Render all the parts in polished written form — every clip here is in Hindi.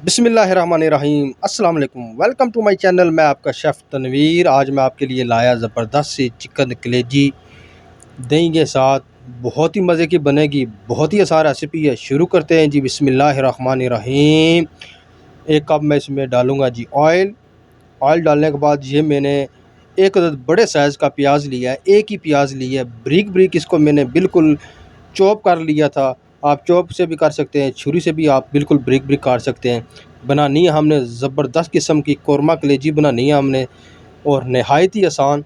बिस्मिल्लाहिर्रहमानिर्रहीम अस्सलाम वालेकुम। Welcome to my channel. मैं आपका शेफ़ तनवीर। आज मैं आपके लिए लाया ज़बरदस्त सी चिकन कलेजी दही के साथ। बहुत ही मज़े की बनेगी, बहुत ही आसान रेसिपी है। शुरू करते हैं जी। बिस्मिल्लाहिर्रहमानिर्रहीम। एक कप मैं इसमें डालूँगा जी ऑयल। ऑयल डालने के बाद ये मैंने एक अदद बड़े साइज़ का प्याज लिया है। एक ही प्याज लिया है, ब्रीक ब्रीक इसको मैंने बिल्कुल चॉप कर लिया था। आप चॉप से भी कर सकते हैं, छुरी से भी आप बिल्कुल ब्रिक ब्रिक काट सकते हैं। बनानी है हमने ज़बरदस्त किस्म की कौरमा कलेजी बनानी है हमने, और नहायत ही आसान।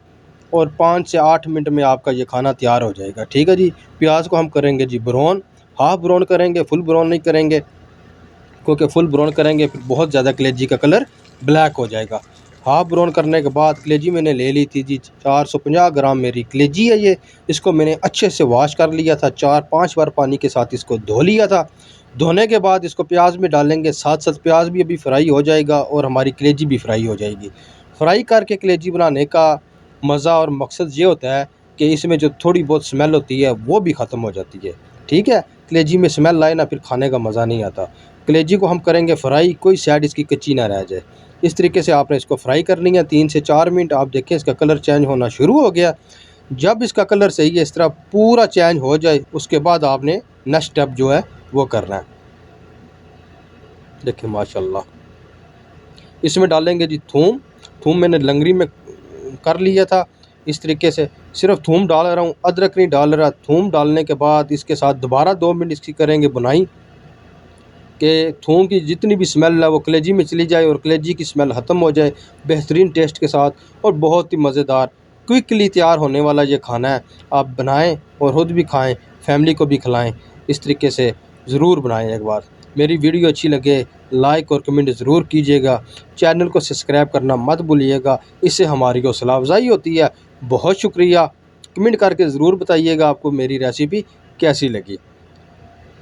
और 5 से 8 मिनट में आपका ये खाना तैयार हो जाएगा। ठीक है जी। प्याज को हम करेंगे जी ब्राउन, हाफ़ ब्राउन करेंगे, फुल ब्राउन नहीं करेंगे, क्योंकि फुल ब्राउन करेंगे फिर बहुत ज़्यादा कलेजी का कलर ब्लैक हो जाएगा। हाफ़ ब्राउन करने के बाद कलेजी मैंने ले ली थी जी 450 ग्राम मेरी कलेजी है ये। इसको मैंने अच्छे से वॉश कर लिया था, 4-5 बार पानी के साथ इसको धो लिया था। धोने के बाद इसको प्याज में डालेंगे, साथ साथ प्याज भी अभी फ्राई हो जाएगा और हमारी कलेजी भी फ्राई हो जाएगी। फ्राई करके कलेजी बनाने का मज़ा और मकसद ये होता है कि इसमें जो थोड़ी बहुत स्मेल होती है वो भी ख़त्म हो जाती है। ठीक है। कलेजी में स्मेल लाए ना, फिर खाने का मज़ा नहीं आता। कलेजी को हम करेंगे फ्राई, कोई साइड इसकी कच्ची ना रह जाए। इस तरीके से आपने इसको फ्राई करनी है 3 से 4 मिनट। आप देखें इसका कलर चेंज होना शुरू हो गया। जब इसका कलर सही है, इस तरह पूरा चेंज हो जाए, उसके बाद आपने नेक्स्ट स्टेप जो है वो करना है। देखिए माशाल्लाह। इसमें डालेंगे जी थूम। थूम मैंने लंगरी में कर लिया था। इस तरीके से सिर्फ थूम डाल रहा हूँ, अदरक नहीं डाल रहा। थूम डालने के बाद इसके साथ दोबारा 2 मिनट इसकी करेंगे बुनाई, कि थूम की जितनी भी स्मेल है वो कलेजी में चली जाए और कलेजी की स्मेल ख़त्म हो जाए बेहतरीन टेस्ट के साथ। और बहुत ही मज़ेदार क्विकली तैयार होने वाला ये खाना है। आप बनाएं और ख़ुद भी खाएं, फैमिली को भी खिलाएं। इस तरीके से ज़रूर बनाएं एक बार। मेरी वीडियो अच्छी लगे लाइक और कमेंट ज़रूर कीजिएगा। चैनल को सब्सक्राइब करना मत भूलिएगा, इससे हमारी हौसला अफजाई होती है। बहुत शुक्रिया। कमेंट करके ज़रूर बताइएगा आपको मेरी रेसिपी कैसी लगी।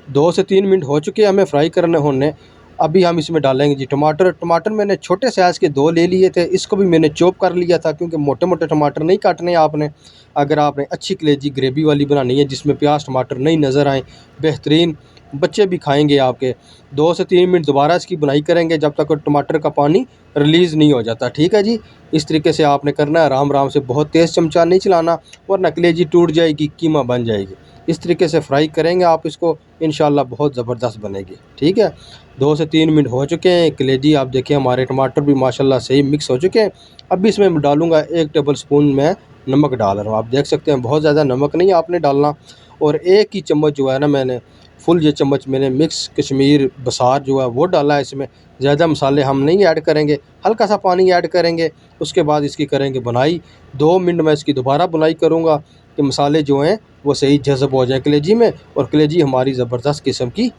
2 से 3 मिनट हो चुके हैं हमें फ्राई करने होने। अभी हम इसमें डालेंगे जी टमाटर। टमाटर मैंने छोटे साइज़ के 2 ले लिए थे, इसको भी मैंने चॉप कर लिया था, क्योंकि मोटे मोटे टमाटर नहीं काटने आपने। अगर आपने अच्छी कलेजी ग्रेवी वाली बनानी है जिसमें प्याज टमाटर नहीं नज़र आए, बेहतरीन, बच्चे भी खाएंगे आपके। 2 से 3 मिनट दोबारा इसकी बुनाई करेंगे जब तक टमाटर का पानी रिलीज़ नहीं हो जाता। ठीक है जी। इस तरीके से आपने करना है, आराम आराम से, बहुत तेज़ चमचा नहीं चलाना वरना कलेजी टूट जाएगी, कीमा बन जाएगी। इस तरीके से फ्राई करेंगे आप इसको, इंशाल्लाह बहुत ज़बरदस्त बनेगी। ठीक है। 2 से 3 मिनट हो चुके हैं। कलेजी आप देखिए हमारे टमाटर भी माशाल्लाह सही मिक्स हो चुके हैं। अब इसमें मैं डालूँगा 1 टेबल स्पून में नमक डाल रहा हूँ। आप देख सकते हैं बहुत ज़्यादा नमक नहीं आपने डालना। और 1 ही चम्मच जो है ना, मैंने फुल ये चम्मच मैंने मिक्स कश्मीर बसार जो है वो डाला है इसमें। ज़्यादा मसाले हम नहीं ऐड करेंगे, हल्का सा पानी ऐड करेंगे। उसके बाद इसकी करेंगे बुनाई। 2 मिनट में इसकी दोबारा बुनाई करूँगा कि मसाले जो हैं वो सही जज़ब हो जाए कलेजी में और कलेजी हमारी ज़बरदस्त किस्म की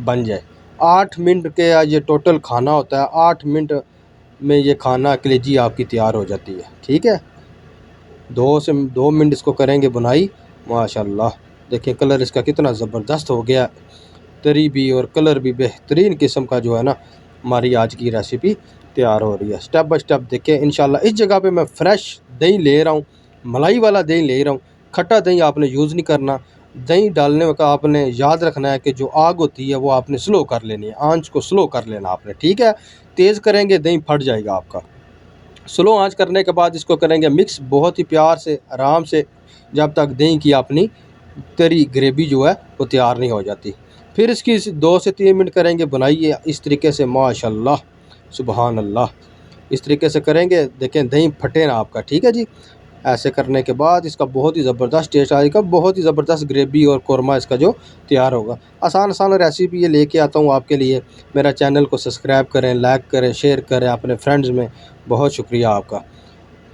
बन जाए। 8 मिनट के ये टोटल खाना होता है। 8 मिनट में ये खाना कलेजी आपकी तैयार हो जाती है। ठीक है। 2 मिनट इसको करेंगे बुनाई। माशाल्लाह देखिए कलर इसका कितना ज़बरदस्त हो गया, तरी भी और कलर भी बेहतरीन किस्म का जो है ना, हमारी आज की रेसिपी तैयार हो रही है। स्टेप बाय स्टेप देखें इंशाल्लाह। इस जगह पे मैं फ्रेश दही ले रहा हूँ, मलाई वाला दही ले रहा हूँ। खट्टा दही आपने यूज़ नहीं करना। दही डालने का आपने याद रखना है कि जो आग होती है वो आपने स्लो कर लेनी है, आंच को स्लो कर लेना आपने। ठीक है। तेज़ करेंगे दही फट जाएगा आपका। स्लो आंच करने के बाद इसको करेंगे मिक्स बहुत ही प्यार से, आराम से, जब तक दही की अपनी तरी ग्रेवी जो है वो तैयार नहीं हो जाती। फिर इसकी 2 से 3 मिनट करेंगे बुनाई इस तरीके से। माशाल्लाह सुबहान अल्लाह। इस तरीके से करेंगे, देखें दही फटे ना आपका। ठीक है जी। ऐसे करने के बाद इसका बहुत ही ज़बरदस्त टेस्ट आएगा, बहुत ही ज़बरदस्त ग्रेवी और कौरमा इसका जो तैयार होगा। आसान आसान रेसिपी ये लेके आता हूँ आपके लिए। मेरा चैनल को सब्सक्राइब करें, लाइक करें, शेयर करें अपने फ्रेंड्स में। बहुत शुक्रिया आपका।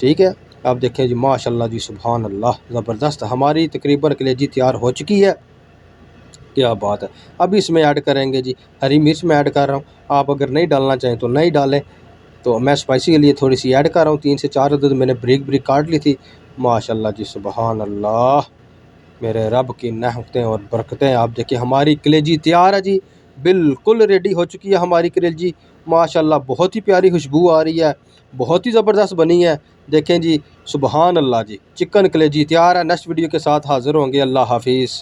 ठीक है। आप देखें जी माशाल्लाह जी सुबहान अल्लाह, ज़बरदस्त हमारी तकरीबन कलेजी तैयार हो चुकी है। क्या बात है। अब इसमें ऐड करेंगे जी हरी मिर्च मैं ऐड कर रहा हूँ। आप अगर नहीं डालना चाहें तो नहीं डालें, तो मैं स्पाइसी के लिए थोड़ी सी ऐड कर रहा हूँ। 3 से 4 अदद मैंने ब्रिक ब्रिक काट ली थी। माशाल्लाह जी सुबहान अल्लाह, मेरे रब की नेमतें और बरकतें। आप देखिए हमारी कलेजी तैयार है जी, बिल्कुल रेडी हो चुकी है हमारी कलेजी। माशाल्लाह बहुत ही प्यारी खुशबू आ रही है, बहुत ही ज़बरदस्त बनी है। देखें जी सुबहान अल्लाह जी, चिकन कलेजी तैयार है। नेक्स्ट वीडियो के साथ हाज़िर होंगे। अल्लाह हाफिज़।